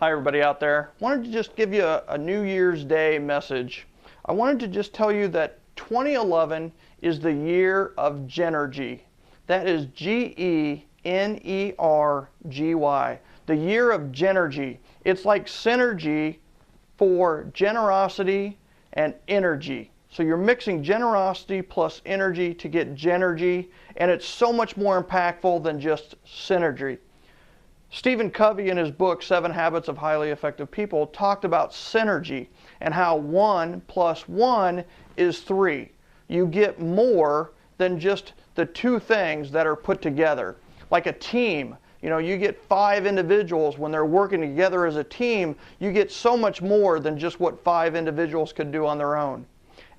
Hi everybody out there. Wanted to just give you a New Year's Day message. I wanted to just tell you that 2011 is the year of Genergy. That is Genergy. The year of Genergy. It's like synergy for generosity and energy. So you're mixing generosity plus energy to get Genergy, and it's so much more impactful than just synergy. Stephen Covey, in his book, 7 Habits of Highly Effective People, talked about synergy and how 1 plus 1 is 3. You get more than just the two things that are put together. Like a team, you get 5 individuals when they're working together as a team, you get so much more than just what 5 individuals could do on their own.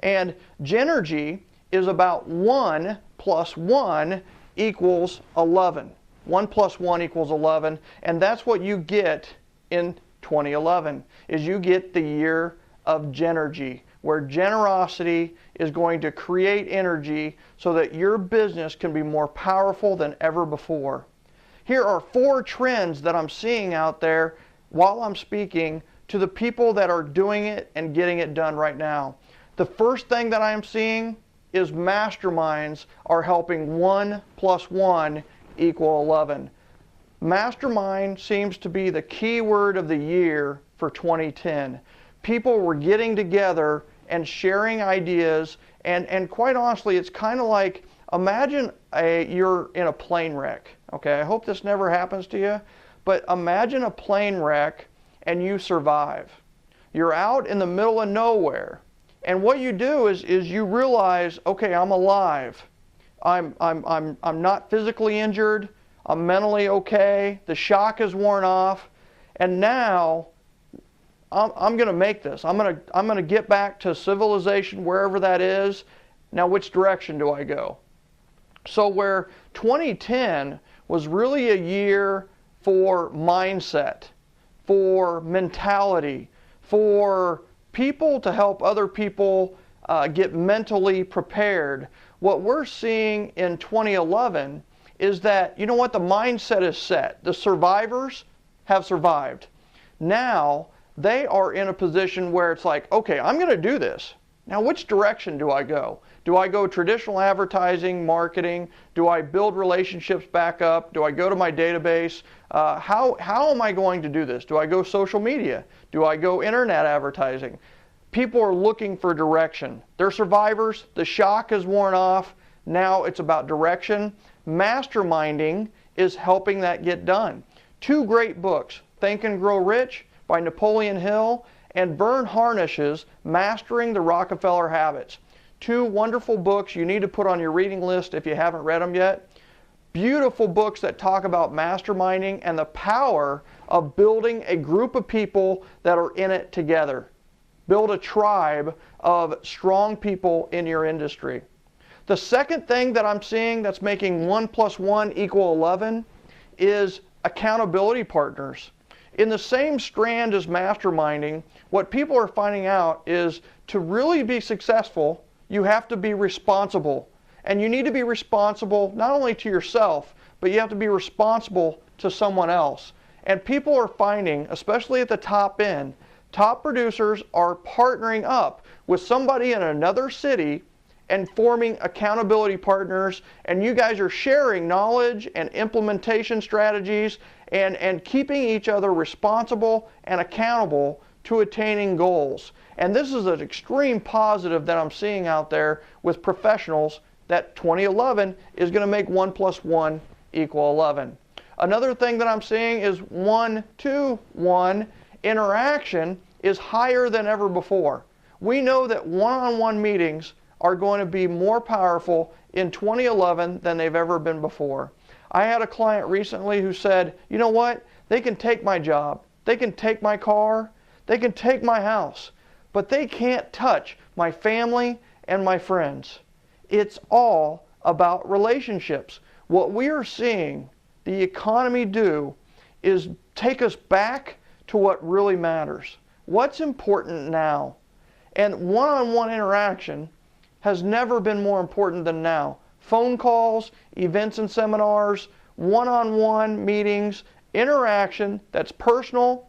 And Genergy is about 1 plus 1 equals 11. 1 plus 1 equals 11, and that's what you get in 2011, is you get the year of Genergy, where generosity is going to create energy so that your business can be more powerful than ever before. Here are 4 trends that I'm seeing out there while I'm speaking to the people that are doing it and getting it done right now. The first thing that I am seeing is masterminds are helping 1 plus 1 equal 11. Mastermind seems to be the key word of the year for 2010. People were getting together and sharing ideas, and quite honestly, it's kind of like, imagine you're in a plane wreck. Okay, I hope this never happens to you, but imagine a plane wreck and you survive. You're out in the middle of nowhere, and what you do is you realize, okay, I'm alive. I'm not physically injured. I'm mentally okay. The shock is worn off, and now I'm going to make this. I'm going to get back to civilization, wherever that is. Now, which direction do I go? So where 2010 was really a year for mindset, for mentality, for people to help other people get mentally prepared. What we're seeing in 2011 is that, the mindset is set. The survivors have survived. Now, they are in a position where it's like, okay, I'm going to do this. Now, which direction do I go? Do I go traditional advertising, marketing? Do I build relationships back up? Do I go to my database? How am I going to do this? Do I go social media? Do I go internet advertising? People are looking for direction. They're survivors. The shock is worn off. Now it's about direction. Masterminding is helping that get done. 2 great books, Think and Grow Rich by Napoleon Hill and Vern Harnish's Mastering the Rockefeller Habits. 2 wonderful books you need to put on your reading list if you haven't read them yet. Beautiful books that talk about masterminding and the power of building a group of people that are in it together. Build a tribe of strong people in your industry. The second thing that I'm seeing that's making 1 plus 1 equal 11 is accountability partners. In the same strand as masterminding, what people are finding out is to really be successful, you have to be responsible. And you need to be responsible not only to yourself, but you have to be responsible to someone else. And people are finding, especially at the top end, top producers are partnering up with somebody in another city and forming accountability partners, and you guys are sharing knowledge and implementation strategies and keeping each other responsible and accountable to attaining goals. And this is an extreme positive that I'm seeing out there with professionals, that 2011 is going to make 1 plus 1 equal 11. Another thing that I'm seeing is 1 to 1 interaction is higher than ever before. We know that one-on-one meetings are going to be more powerful in 2011 than they've ever been before. I had a client recently who said, you know what, they can take my job, they can take my car, they can take my house, but they can't touch my family and my friends. It's all about relationships. What we are seeing the economy do is take us back to what really matters. What's important now? And one-on-one interaction has never been more important than now. Phone calls, events and seminars, one-on-one meetings, interaction that's personal,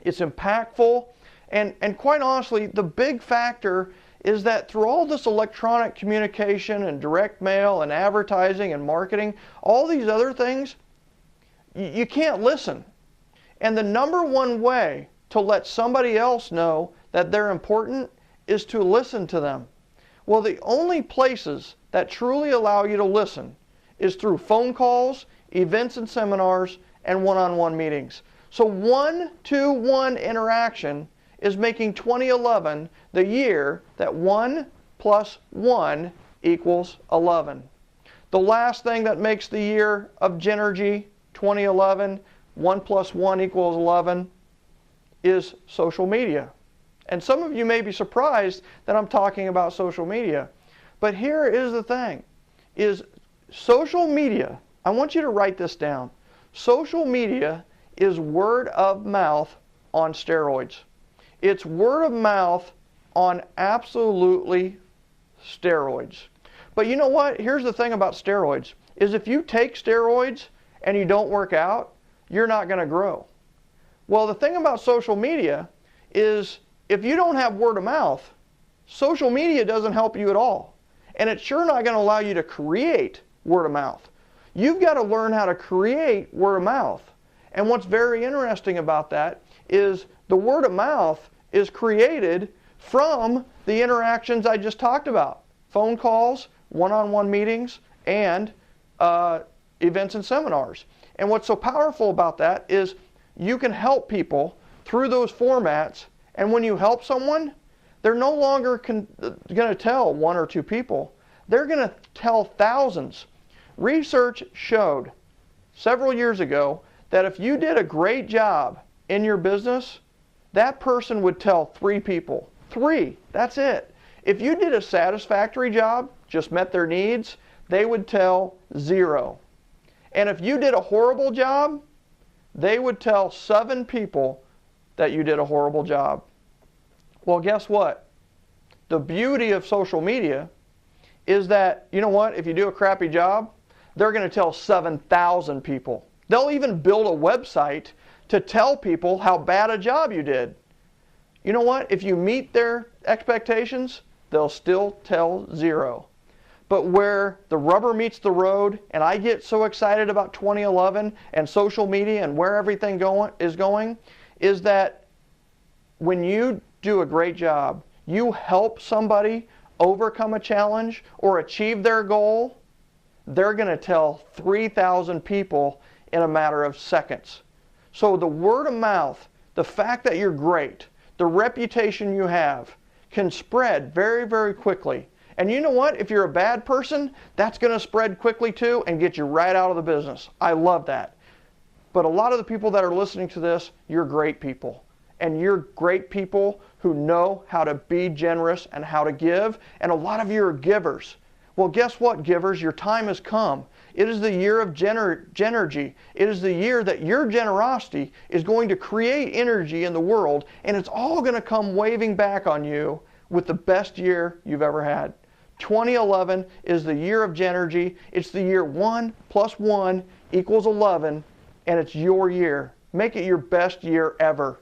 It's impactful. And quite honestly, the big factor is that through all this electronic communication and direct mail and advertising and marketing, all these other things, you can't listen. And the number one way to let somebody else know that they're important is to listen to them. Well, the only places that truly allow you to listen is through phone calls, events and seminars, and one-on-one meetings. So 1-to-1 interaction is making 2011 the year that 1 plus 1 equals 11. The last thing that makes the year of Genergy 2011, 1 plus 1 equals 11, is social media. And some of you may be surprised that I'm talking about social media. But here is the thing, is social media, I want you to write this down. Social media is word of mouth on steroids. It's word of mouth on absolutely steroids. But you know what? Here's the thing about steroids, is if you take steroids and you don't work out, you're not going to grow. Well, the thing about social media is if you don't have word of mouth, social media doesn't help you at all. And it's sure not going to allow you to create word of mouth. You've got to learn how to create word of mouth. And what's very interesting about that is the word of mouth is created from the interactions I just talked about. Phone calls, one-on-one meetings, and events and seminars. And what's so powerful about that is you can help people through those formats, and when you help someone, they're no longer going to tell 1 or 2 people. They're going to tell thousands. Research showed several years ago that if you did a great job in your business, that person would tell 3 people. 3, that's it. If you did a satisfactory job, just met their needs, they would tell 0. And if you did a horrible job, they would tell 7 people that you did a horrible job. Well, guess what? The beauty of social media is that, you know what, if you do a crappy job, they're going to tell 7,000 people. They'll even build a website to tell people how bad a job you did. You know what? If you meet their expectations, they'll still tell 0. But where the rubber meets the road, and I get so excited about 2011 and social media and where everything is going, is that when you do a great job, you help somebody overcome a challenge or achieve their goal, they're going to tell 3,000 people in a matter of seconds. So the word of mouth, the fact that you're great, the reputation you have, can spread very, very quickly. And you know what? If you're a bad person, that's going to spread quickly too and get you right out of the business. I love that. But a lot of the people that are listening to this, you're great people. And you're great people who know how to be generous and how to give. And a lot of you are givers. Well, guess what, givers? Your time has come. It is the year of Genergy. It is the year that your generosity is going to create energy in the world, and it's all going to come waving back on you with the best year you've ever had. 2011 is the year of Genergy. It's the year 1 plus 1 equals 11, and it's your year. Make it your best year ever.